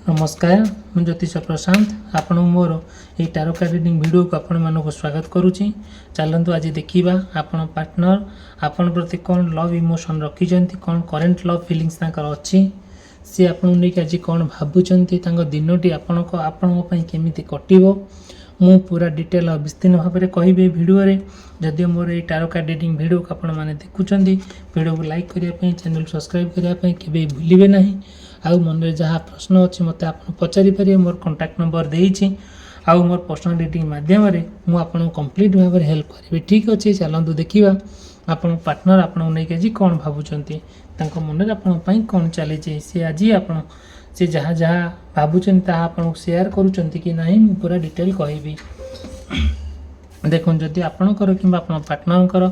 नमस्कार मु ज्योतिष प्रशांत आपण मोर ये टारो कार्ड रीडिंग वीडियो को आपण मानको स्वागत करुच्ची। चलतु आज देखा आपण पार्टनर आपण प्रति कौन लव इमोशन रखिंट कौन करेन्ट लव फिलिंग्स अच्छी सी आपन नहीं आज कौन भावुंट दिनटी आपण केमी कटो मु पूरा डिटेल और विस्तीर्ण भाव में कहि वीडियो रे। जदि मोर ये टारो कार्ड रीडिंग वीडियो को आपण मैंने देखुं वीडियो को लाइक करने चैनल सब्सक्राइब करने के भूलिए ना। आउ मन में जहाँ प्रश्न अच्छी मत आप पचारि पारे मोर कांटेक्ट नंबर देइछि आउ मोर पर्सनल रीडिंग माध्यम मुझे आपको कंप्लीट भाव में हेल्प करी। ठीक अच्छे चलतु देखा आपण पार्टनर आपन नहीं आज कौन भावुंट मन में आपण कौन चली सी आज आप जहाँ जहाँ भावुं आपको सेयार करुँच कि ना मुझे पूरा डिटेल कहि। देखो जदि आपणकर कि पार्टनर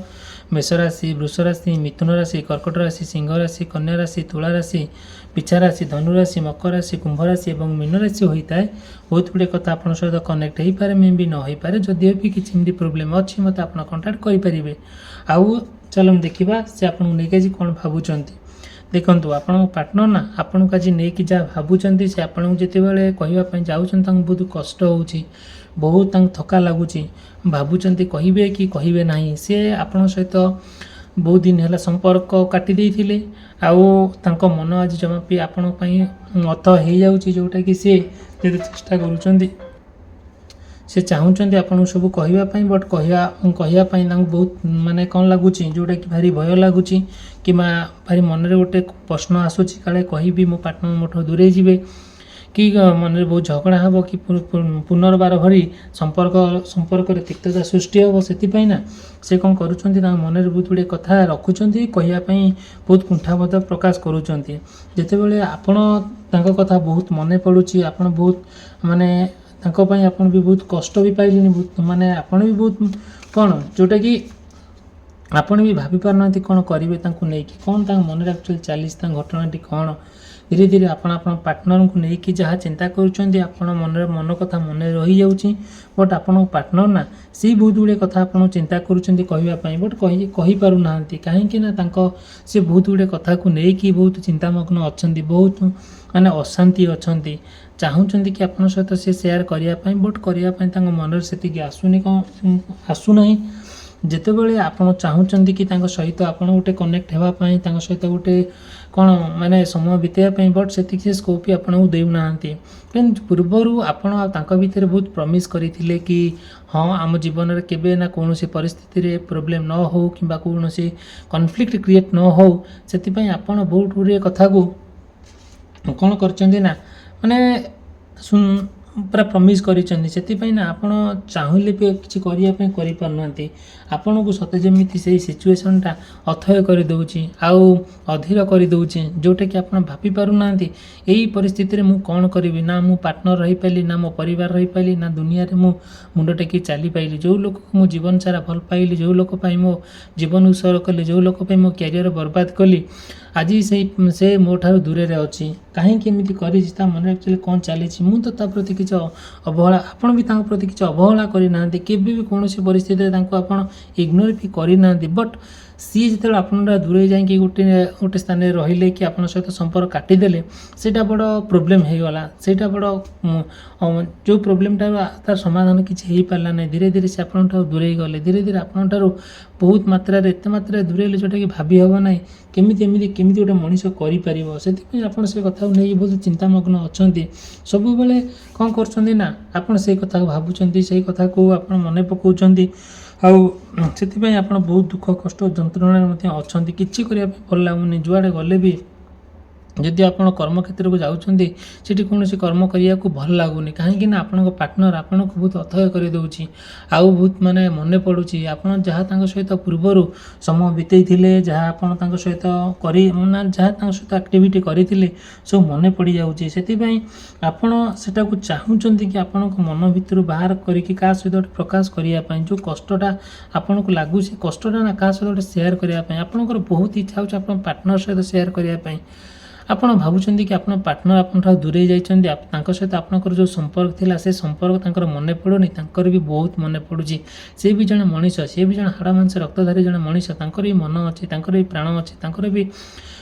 मेष राशि वृष राशि मिथुन राशि कर्कट राशि सिंह राशि कन्या राशि तुला राशि पिछा राशि धनु राशि मकर राशि कुंभ राशि और मीन राशि होता है बहुत गुड़े कथा आप सहित कनेक्ट हो पारे मे भी न हो पारे। जदि भी किसी प्रोब्लेम अच्छी मत आप कंटाक्ट करेंगे। आउ चलो देखा से आपको नहीं कौन भावुंट देखु आप पार्टनर ना आपन को आज नहीं जहाँ भावुंट से आपको जिते कहवाई जाऊँ बहुत कष्ट हो बहुत थका लगुच भावुंट कहे कि कहे ना सी आपण सहित बहुत दिन है संपर्क काटी देते आउ मन आज जमा भी आपण अथ हो जाऊँगी जोटा कि सी चेष्टा करुँच से चाहूँगी आपन सब कहवाई बट कहवाई बहुत माने कौन लगुच जोटा कि भारी भय लगुच कि भारी मन में गोटे प्रश्न आसूँ काले कहि मो पार्टनर मोठ दूरे जाए कि मन में बहुत झगड़ा हम कि पुनर्बार भरी संपर्क तिक्तता सृष्टि हम से ना से कौन करुँच मन में बहुत गुड़े कथा रखुंट कहवाई बहुत कुंठाबोध प्रकाश करुँच जिते बड़े आपण कथा बहुत मन पड़ुची आपन बहुत माने आपन भी बहुत कष्ट भी पाइले बहुत माने आपन भी बहुत कौन जोटा कि आपन भी भाभी पारना कौन करेंगे नहीं कि कौन मन में एक्चुअली चली घटनाटी कौन धीरे धीरे आपण पार्टनर को लेकिन जहाँ चिंता करुँच मन कथा मन रही जाऊँगी बट आपण पार्टनर ना सी बहुत गुड़े कथा आप चिंता करुँच कहवाई बट कहीपरू ना कहीं सी बहुत गुड़े कथा को लेकिन बहुत चिंतामग्न अच्छा बहुत माने अशांति अच्छा चाहूँगी कि आपन सहित सी सेयार करने बट करने मन से आसुनी कौन आसुना जिते बड़े आप चाहूँगी कि सहित आप गोटे कनेक्ट होगापाई सहित गोटे कौन माने समय बिताई बट से स्कोप भी आपको देना पूर्वर आप भितर बहुत प्रमिश करते कि हाँ आम जीवन में केवे ना कौन परिस्थिति प्रोब्लेम न हो कि कौन कन्फ्लिक्ट क्रिएट न हो से आप बहुत गुड़े कथा को कौन कर माने पूरा प्रमिश करना आपड़ चाहले भी किसी करना आपन को सते जमी से सिचुएशनटा अथय करदे आउ अधीर करदे जोटा कि आप भाभी पारना यही परिस्थिति मु कौन करी ना मु पार्टनर रही पाली ना मो परिवार रही पाली ना दुनिया रे मु मुंड टेकी चली पाइली जो लोक मु जीवन सारा भल पाइली जो लोक मो जीवन उत्सर्ग कली जो लोक मो कैरियर बर्बाद कली आज से मो ठार दूरे अच्छी कहीं कर मन एक्चुअली कौन चली मुझे प्रति किसी अवहेला आपड़ भी प्रति किसी अवहेला करना भी कौन परिस्थिति आप इग्नोर भी करना बट सी जो आप दूरे जाकि गोटे स्थान रहिले कि आप सहित संपर्क काटिदेले सेटा बड़ प्रोब्लेम होगला सेटा बड़ जो प्रोब्लेमटा तार समाधान किसी हो पारा ना धीरे धीरे से आप दूरे गले धीरे धीरे आप बहुत मात्रा एत मात्रा दूरे जोटा कि भाभी हम ना केमी गोटे मनीष कर से कथा नहीं बहुत चिंतामग्न अच्छा सब बेले कौन कर से कथा भावुं से कथा को आप मन पकाउं आउ आप बहुत दुख कष्ट जंत्रणा अच्छा किसी करने भल लगुनि जुआड़े गले भी जदि आप कर्म क्षेत्र को जाऊँगी सेठी कौन कर्म करने को भल लगुनि कहीं आपण पार्टनर आपन को बहुत अथय करदे आउ बहुत माने मन पड़ुची आप जहाँ सहित पूर्वर समय बितई जहाँ आप सहित कर जहाँ सहित एक्टिविटी करते सब मन पड़ जाऊँगी से आपटा को चाहूँगी कि आपण मन भितर बाहर करके क्या सहित प्रकाश करने जो कष्टा आपन को लगुच कष्टा ना क्या सहित सेयार करने आपंकर बहुत इच्छा हो पार्टनर सहित सेयार करने आप भावुं कि आप पार्टनर आप दूरे जाइए सहित आपंकर जो संपर्क थिला से संपर्क मन पड़ूनी भी बहुत मन पड़ुची सी भी जड़े मनीष सी भी जड़े हाड़ मांस रक्तधारी जड़े मनीष भी मन अच्छी भी प्राण अच्छी भी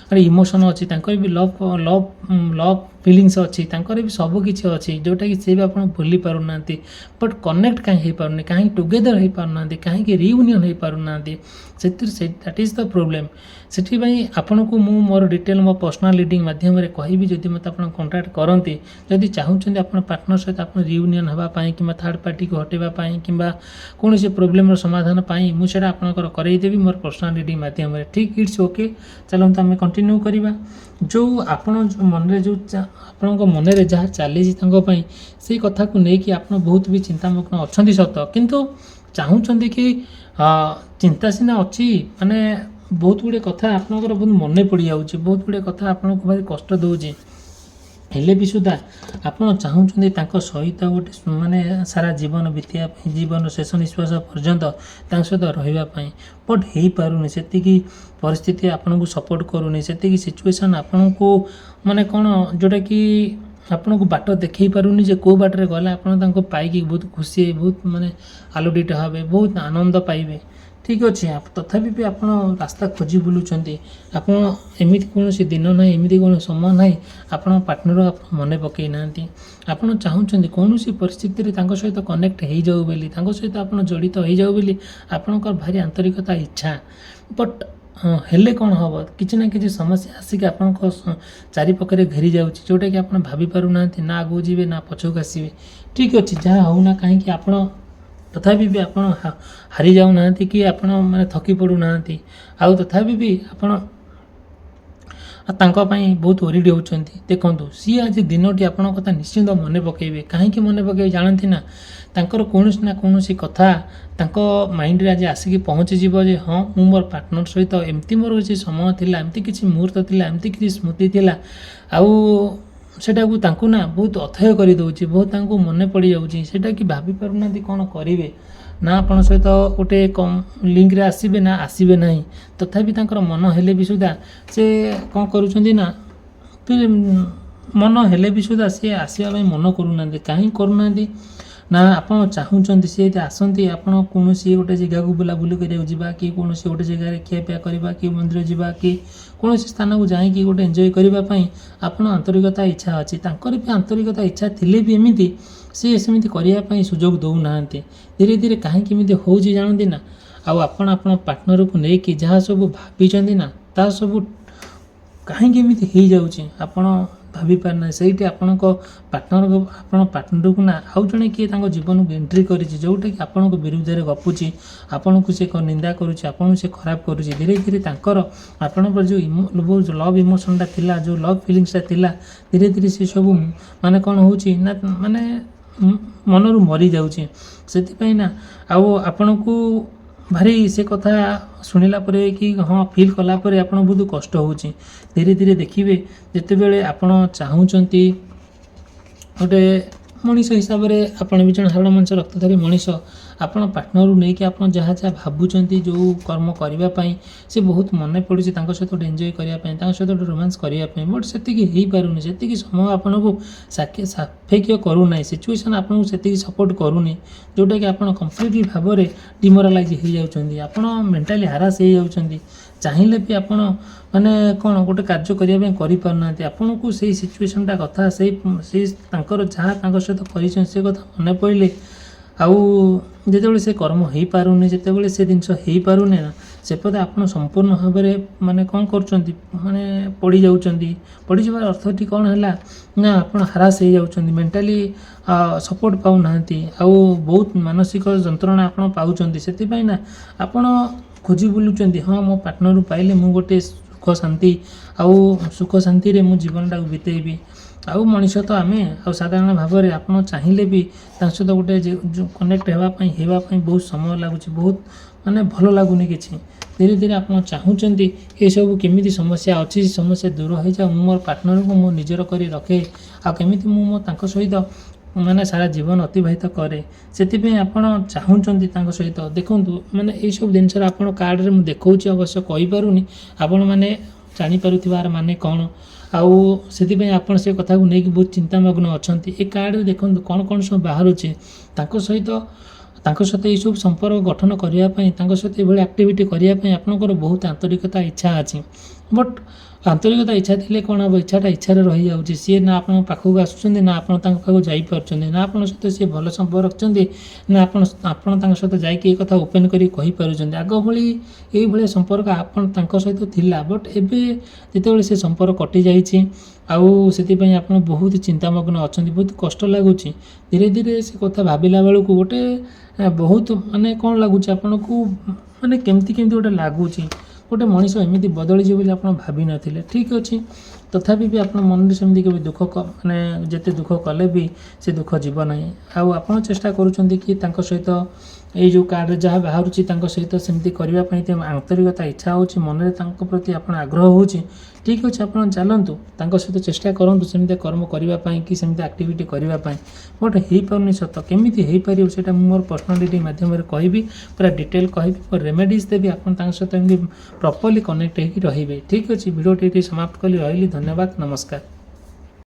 ଗୋଟେ ଇମୋସନ୍ ଅଛି, ତାଙ୍କର ବି ଲଭ୍ ଫିଲିଙ୍ଗସ୍ ଅଛି, ତାଙ୍କର ବି ସବୁ କିଛି ଅଛି ଯେଉଁଟାକି ସେ ବି ଆପଣ ଭୁଲି ପାରୁନାହାନ୍ତି। ବଟ୍ କନେକ୍ଟ କାହିଁକି ହେଇପାରୁନି, କାହିଁକି ଟୁଗେଦର୍ ହେଇପାରୁନାହାନ୍ତି, କାହିଁକି ରିୟୁନିୟନ୍ ହେଇପାରୁନାହାନ୍ତି, ଦ୍ୟାଟ୍ ଇଜ୍ ଦ ପ୍ରୋବ୍ଲେମ୍। ସେଥିପାଇଁ ଆପଣଙ୍କୁ ମୁଁ ମୋର ଡିଟେଲ୍ ମୋ ପର୍ସନାଲ୍ ରିଡ଼ିଂ ମାଧ୍ୟମରେ କହିବି, ଯଦି ମୋତେ ଆପଣ କଣ୍ଟାକ୍ଟ କରନ୍ତି, ଯଦି ଚାହୁଁଛନ୍ତି ଆପଣ ପାର୍ଟନର୍ ସହିତ ଆପଣ ରିୟୁନିୟନ୍ ହେବା ପାଇଁ କିମ୍ବା ଥାର୍ଡ଼ ପାର୍ଟିକୁ ହଟାଇବା ପାଇଁ କିମ୍ବା କୌଣସି ପ୍ରୋବ୍ଲେମ୍ର ସମାଧାନ ପାଇଁ, ମୁଁ ସେଇଟା ଆପଣଙ୍କର କରେଇଦେବି ମୋର ପର୍ସନାଲ୍ ରିଡ଼ିଂ ମାଧ୍ୟମରେ। ଠିକ୍, ଇଟ୍ସ ଓକେ। ଚାଲନ୍ତୁ ଆମେ କଣ୍ଟିନ୍ୟୁ କରିବା। ଆପଣଙ୍କ ମନରେ ଯାହା ଚାଲିଛି ତାଙ୍କ ପାଇଁ, ସେଇ କଥାକୁ ନେଇକି ଆପଣ ବହୁତ ବି ଚିନ୍ତାମଗ୍ନ ଅଛନ୍ତି ସତ, କିନ୍ତୁ ଚାହୁଁଛନ୍ତି କି ଚିନ୍ତା ସିନା ଅଛି, ମାନେ ବହୁତ ଗୁଡ଼ିଏ କଥା ଆପଣଙ୍କର ବହୁତ ମନେ ପଡ଼ିଯାଉଛି, ବହୁତ ଗୁଡ଼ିଏ କଥା ଆପଣଙ୍କୁ ଭାରି କଷ୍ଟ ଦେଉଛି, ହେଲେ ବି ସୁଦ୍ଧା ଆପଣ ଚାହୁଁଛନ୍ତି ତାଙ୍କ ସହିତ ଗୋଟେ ମାନେ ସାରା ଜୀବନ ବିତାଇବା ପାଇଁ, ଜୀବନ ଶେଷ ନିଶ୍ୱାସ ପର୍ଯ୍ୟନ୍ତ ତାଙ୍କ ସହିତ ରହିବା ପାଇଁ। ବଟ୍ ହେଇପାରୁନି, ସେତିକି ପରିସ୍ଥିତି ଆପଣଙ୍କୁ ସପୋର୍ଟ କରୁନି, ସେତିକି ସିଚୁଏସନ୍ ଆପଣଙ୍କୁ ମାନେ କ'ଣ ଯେଉଁଟାକି ଆପଣଙ୍କୁ ବାଟ ଦେଖାଇ ପାରୁନି ଯେ କେଉଁ ବାଟରେ ଗଲେ ଆପଣ ତାଙ୍କୁ ପାଇକି ବହୁତ ଖୁସି, ବହୁତ ମାନେ ଆଲୋଡ଼ିତ ହେବେ, ବହୁତ ଆନନ୍ଦ ପାଇବେ। ଠିକ୍ ଅଛି, ତଥାପି ବି ଆପଣ ରାସ୍ତା ଖୋଜି ବୁଲୁଛନ୍ତି। ଆପଣ ଏମିତି କୌଣସି ଦିନ ନାହିଁ, ଏମିତି କୌଣସି ସମୟ ନାହିଁ ଆପଣଙ୍କ ପାର୍ଟନର୍ ଆପଣ ମନେ ପକାଇ ନାହାନ୍ତି। ଆପଣ ଚାହୁଁଛନ୍ତି କୌଣସି ପରିସ୍ଥିତିରେ ତାଙ୍କ ସହିତ କନେକ୍ଟ ହେଇଯାଉ ବୋଲି, ତାଙ୍କ ସହିତ ଆପଣ ଜଡ଼ିତ ହେଇଯାଉ ବୋଲି ଆପଣଙ୍କର ଭାରି ଆନ୍ତରିକତା ଇଚ୍ଛା। ବଟ୍ ହେଲେ କ'ଣ ହେବ, କିଛି ନା କିଛି ସମସ୍ୟା ଆସିକି ଆପଣଙ୍କ ଚାରିପାଖରେ ଘେରି ଯାଉଛି, ଯେଉଁଟାକି ଆପଣ ଭାବି ପାରୁନାହାନ୍ତି, ନା ଆଗକୁ ଯିବେ ନା ପଛକୁ ଆସିବେ। ଠିକ୍ ଅଛି, ଯାହା ହେଉନା କାହିଁକି ଆପଣ ତଥାପି ବି ଆପଣ ହାରି ଯାଉନାହାନ୍ତି କି ଆପଣ ମାନେ ଥକି ପଡ଼ୁନାହାନ୍ତି, ଆଉ ତଥାପି ବି ଆପଣ ତାଙ୍କ ପାଇଁ ବହୁତ ଓରିଡ଼ି ହେଉଛନ୍ତି। ଦେଖନ୍ତୁ, ସିଏ ଆଜି ଦିନଟି ଆପଣଙ୍କ କଥା ନିଶ୍ଚିନ୍ତ ମନେ ପକାଇବେ। କାହିଁକି ମନେ ପକାଇବେ ଜାଣନ୍ତି ନା, ତାଙ୍କର କୌଣସି ନା କୌଣସି କଥା ତାଙ୍କ ମାଇଣ୍ଡରେ ଆଜି ଆସିକି ପହଞ୍ଚିଯିବ ଯେ ହଁ, ମୁଁ ମୋର ପାର୍ଟନର୍ ସହିତ ଏମିତି ମୋର କିଛି ସମୟ ଥିଲା, ଏମିତି କିଛି ମୁହୂର୍ତ୍ତ ଥିଲା, ଏମିତି କିଛି ସ୍ମୃତି ଥିଲା, ଆଉ ସେଟାକୁ ତାଙ୍କୁ ନା ବହୁତ ଅଥୟ କରିଦେଉଛି, ବହୁତ ତାଙ୍କୁ ମନେ ପଡ଼ିଯାଉଛି। ସେଇଟା କି ଭାବି ପାରୁନାହାନ୍ତି କ'ଣ କରିବେ, ନା ଆପଣଙ୍କ ସହିତ ଗୋଟେ ଲିଙ୍କରେ ଆସିବେ ନା ଆସିବେ ନାହିଁ। ତଥାପି ତାଙ୍କର ମନ ହେଲେ ବି ସୁଦ୍ଧା ସେ କ'ଣ କରୁଛନ୍ତି ନା, ମନ ହେଲେ ବି ସୁଦ୍ଧା ସେ ଆସିବା ପାଇଁ ମନ କରୁନାହାନ୍ତି। କାହିଁକି କରୁନାହାନ୍ତି ନା, ଆପଣ ଚାହୁଁଛନ୍ତି ସେ ଯଦି ଆସନ୍ତି, ଆପଣ କୌଣସି ଗୋଟେ ଜାଗାକୁ ବୁଲାବୁଲି କରିବାକୁ ଯିବା, କି କୌଣସି ଗୋଟେ ଜାଗାରେ ଖିଆପିଆ କରିବା, କି ମନ୍ଦିର ଯିବା, କି କୌଣସି ସ୍ଥାନକୁ ଯାଇକି ଗୋଟେ ଏନ୍ଜୟ କରିବା ପାଇଁ ଆପଣ ଆନ୍ତରିକତା ଇଚ୍ଛା ଅଛି। ତାଙ୍କର ବି ଆନ୍ତରିକତା ଇଚ୍ଛା ଥିଲେ ବି ଏମିତି ସେ ସେମିତି କରିବା ପାଇଁ ସୁଯୋଗ ଦେଉନାହାନ୍ତି। ଧୀରେ ଧୀରେ କାହିଁକି ଏମିତି ହେଉଛି ଜାଣନ୍ତି ନା, ଆଉ ଆପଣ ପାର୍ଟନର୍କୁ ନେଇକି ଯାହା ସବୁ ଭାବିଛନ୍ତି ନା, ତାହା ସବୁ କାହିଁକି ଏମିତି ହେଇଯାଉଛି ଆପଣ ଭାବିପାରୁନାହାନ୍ତି। ସେଇଠି ଆପଣଙ୍କ ପାର୍ଟନର୍କୁ ନା ଆଉ ଜଣେ କିଏ ତାଙ୍କ ଜୀବନକୁ ଏଣ୍ଟ୍ରି କରିଛି, ଯେଉଁଟାକି ଆପଣଙ୍କ ବିରୁଦ୍ଧରେ ଗପୁଛି, ଆପଣଙ୍କୁ ସେ ନିନ୍ଦା କରୁଛି, ଆପଣଙ୍କୁ ସେ ଖରାପ କରୁଛି। ଧୀରେ ଧୀରେ ତାଙ୍କର ଆପଣଙ୍କର ଯେଉଁ ଲଭ୍ ଇମୋସନ୍ଟା ଥିଲା, ଯେଉଁ ଲଭ୍ ଫିଲିଙ୍ଗସ୍ଟା ଥିଲା, ଧୀରେ ଧୀରେ ସେସବୁ ମାନେ କ'ଣ ହେଉଛି ନା, ମାନେ ମନରୁ ମରିଯାଉଛି। ସେଥିପାଇଁ ନା ଆଉ ଆପଣଙ୍କୁ ଭାରି ସେ କଥା ଶୁଣିଲା ପରେ କି ହଁ ଫିଲ୍ କଲା ପରେ ଆପଣ ବହୁତ କଷ୍ଟ ହେଉଛି। ଧୀରେ ଧୀରେ ଦେଖିବେ, ଯେତେବେଳେ ଆପଣ ଚାହୁଁଛନ୍ତି ଗୋଟେ ମଣିଷ ହିସାବରେ, ଆପଣ ବି ଜଣେ ସାଧାରଣ ମଣିଷ, ରକ୍ତଧାରୀ ମଣିଷ, ଆପଣ ପାର୍ଟନର୍କୁ ନେଇକି ଆପଣ ଯାହା ଯାହା ଭାବୁଛନ୍ତି ଯେଉଁ କର୍ମ କରିବା ପାଇଁ, ସେ ବହୁତ ମନେ ପଡ଼ୁଛି ତାଙ୍କ ସହିତ ଗୋଟେ ଏନ୍ଜୟ କରିବା ପାଇଁ, ତାଙ୍କ ସହିତ ଗୋଟେ ରୋମାନ୍ସ କରିବା ପାଇଁ। ବଟ୍ ସେତିକି ହେଇପାରୁନି, ସେତିକି ସମୟ ଆପଣଙ୍କୁ ସାପେକ୍ଷ କରୁନାହିଁ, ସିଚୁଏସନ୍ ଆପଣଙ୍କୁ ସେତିକି ସପୋର୍ଟ କରୁନି, ଯେଉଁଟାକି ଆପଣ କମ୍ପ୍ଲିଟଲି ଭାବରେ ଡିମୋରାଲାଇଜ୍ ହେଇଯାଉଛନ୍ତି, ଆପଣ ମେଣ୍ଟାଲି ହାରାସ ହେଇଯାଉଛନ୍ତି। ଚାହିଁଲେ ବି ଆପଣ ମାନେ କ'ଣ ଗୋଟେ କାର୍ଯ୍ୟ କରିବା ପାଇଁ କରିପାରୁନାହାନ୍ତି। ଆପଣଙ୍କୁ ସେଇ ସିଚୁଏସନ୍ଟା କଥା, ସେଇ ତାଙ୍କର ଯାହା ତାଙ୍କ ସହିତ କରିଛନ୍ତି ସେ କଥା ମନେ ପଡ଼ିଲେ, ଆଉ ଯେତେବେଳେ ସେ କର୍ମ ହେଇପାରୁନି, ଯେତେବେଳେ ସେ ଜିନିଷ ହେଇପାରୁନି ନା, ସେପଟେ ଆପଣ ସମ୍ପୂର୍ଣ୍ଣ ଭାବରେ ମାନେ କ'ଣ କରୁଛନ୍ତି, ମାନେ ପଡ଼ିଯାଉଛନ୍ତି। ପଡ଼ିଯିବାର ଅର୍ଥଟି କ'ଣ ହେଲା ନା, ଆପଣ ହାରାସ ହେଇଯାଉଛନ୍ତି, ମେଣ୍ଟାଲି ସପୋର୍ଟ ପାଉନାହାନ୍ତି, ଆଉ ବହୁତ ମାନସିକ ଯନ୍ତ୍ରଣା ଆପଣ ପାଉଛନ୍ତି। ସେଥିପାଇଁ ନା ଆପଣ ଖୋଜି ବୁଲୁଛନ୍ତି, ହଁ ମୋ ପାର୍ଟନର୍କୁ ପାଇଲେ ମୁଁ ଗୋଟେ ସୁଖ ଶାନ୍ତିରେ ମୁଁ ଜୀବନଟାକୁ ବିତେଇବି। ଆଉ ମଣିଷ ତ ଆମେ, ଆଉ ସାଧାରଣ ଭାବରେ ଆପଣ ଚାହିଁଲେ ବି ତାଙ୍କ ସହିତ ଗୋଟେ କନେକ୍ଟ ହେବା ପାଇଁ ବହୁତ ସମୟ ଲାଗୁଛି, ବହୁତ ମାନେ ଭଲ ଲାଗୁନି କିଛି। ଧୀରେ ଧୀରେ ଆପଣ ଚାହୁଁଛନ୍ତି ଏସବୁ କେମିତି ସମସ୍ୟା ଅଛି, ସେ ସମସ୍ୟା ଦୂର ହେଇଯାଉ, ମୁଁ ମୋର ପାର୍ଟନର୍କୁ ମୁଁ ନିଜର କରି ରଖେ, ଆଉ କେମିତି ମୁଁ ତାଙ୍କ ସହିତ ମାନେ ସାରା ଜୀବନ ଅତିବାହିତ କରେ। ସେଥିପାଇଁ ଆପଣ ଚାହୁଁଛନ୍ତି ତାଙ୍କ ସହିତ। ଦେଖନ୍ତୁ, ମାନେ ଏଇସବୁ ଜିନିଷରେ ଆପଣ କାର୍ଡ଼ରେ ମୁଁ ଦେଖାଉଛି, ଅବଶ୍ୟ କହିପାରୁନି, ଆପଣମାନେ ଜାଣିପାରୁଥିବାର ମାନେ କ'ଣ, ଆଉ ସେଥିପାଇଁ ଆପଣ ସେ କଥାକୁ ନେଇକି ବହୁତ ଚିନ୍ତାମଗ୍ନ ଅଛନ୍ତି। ଏ କାର୍ଡ଼ରେ ଦେଖନ୍ତୁ କ'ଣ କ'ଣ ସବୁ ବାହାରୁଛି, ତାଙ୍କ ସହିତ ଏଇସବୁ ସମ୍ପର୍କ ଗଠନ କରିବା ପାଇଁ, ତାଙ୍କ ସହିତ ଏଭଳି ଆକ୍ଟିଭିଟି କରିବା ପାଇଁ ଆପଣଙ୍କର ବହୁତ ଆନ୍ତରିକତା ଇଚ୍ଛା ଅଛି। ବଟ୍ ଆନ୍ତରିକତା ଇଚ୍ଛା ଥିଲେ କ'ଣ ହେବ, ଇଚ୍ଛାଟା ଇଚ୍ଛାରେ ରହିଯାଉଛି। ସିଏ ନା ଆପଣଙ୍କ ପାଖକୁ ଆସୁଛନ୍ତି, ନା ଆପଣ ତାଙ୍କ ପାଖକୁ ଯାଇପାରୁଛନ୍ତି, ନା ଆପଣଙ୍କ ସହିତ ସିଏ ଭଲ ସମ୍ପର୍କ ରଖୁଛନ୍ତି, ନା ଆପଣ ତାଙ୍କ ସହିତ ଯାଇକି ଏ କଥା ଓପେନ୍ କରି କହିପାରୁଛନ୍ତି। ଆଗ ଭଳି ଏଇଭଳିଆ ସମ୍ପର୍କ ଆପଣ ତାଙ୍କ ସହିତ ଥିଲା, ବଟ୍ ଏବେ ଯେତେବେଳେ ସେ ସମ୍ପର୍କ କଟିଯାଇଛି ଆଉ ସେଥିପାଇଁ ଆପଣ ବହୁତ ଚିନ୍ତାମଗ୍ନ ଅଛନ୍ତି, ବହୁତ କଷ୍ଟ ଲାଗୁଛି। ଧୀରେ ଧୀରେ ସେ କଥା ଭାବିଲା ବେଳକୁ ଗୋଟେ ବହୁତ ମାନେ କ'ଣ ଲାଗୁଛି ଆପଣଙ୍କୁ, ମାନେ କେମିତି ଗୋଟେ ଲାଗୁଛି। ଗୋଟେ ମଣିଷ ଏମିତି ବଦଳିଯିବ ବୋଲି ଆପଣ ଭାବିନଥିଲେ। ଠିକ୍ ଅଛି, ତଥାପି ବି ଆପଣ ମନରେ ସେମିତି କେବେ ଦୁଃଖ ମାନେ ଯେତେ ଦୁଃଖ କଲେ ବି ସେ ଦୁଃଖ ଯିବ ନାହିଁ। ଆଉ ଆପଣ ଚେଷ୍ଟା କରୁଛନ୍ତି କି ତାଙ୍କ ସହିତ ଏଇ ଯେଉଁ କାର୍ଡ଼ରେ ଯାହା ବାହାରୁଛି ତାଙ୍କ ସହିତ ସେମିତି କରିବା ପାଇଁ, ଆନ୍ତରିକତା ଇଚ୍ଛା ହେଉଛି, ମନରେ ତାଙ୍କ ପ୍ରତି ଆପଣ ଆଗ୍ରହ ହେଉଛି। ଠିକ୍ ଅଛି, ଆପଣ ଚାଲନ୍ତୁ, ତାଙ୍କ ସହିତ ଚେଷ୍ଟା କରନ୍ତୁ ସେମିତି କର୍ମ କରିବା ପାଇଁ କି ସେମିତି ଆକ୍ଟିଭିଟି କରିବା ପାଇଁ। ବଟ୍ ହେଇପାରୁନି ସତ, କେମିତି ହେଇପାରିବ ସେଇଟା ମୁଁ ମୋର ପର୍ସନାଲ୍ ରିଡ଼ିଂ ମାଧ୍ୟମରେ କହିବି, ପୁରା ଡିଟେଲ୍ କହିବି, ମୋର ରେମେଡ଼ିଜ୍ ଦେବି। ଆପଣ ତାଙ୍କ ସହିତ ଏମିତି ପ୍ରପର୍ଲି କନେକ୍ଟ ହେଇକି ରହିବେ। ଠିକ୍ ଅଛି, ଭିଡ଼ିଓଟି ଏଠି ସମାପ୍ତ କଲି, ରହିଲି, ଧନ୍ୟବାଦ, ନମସ୍କାର।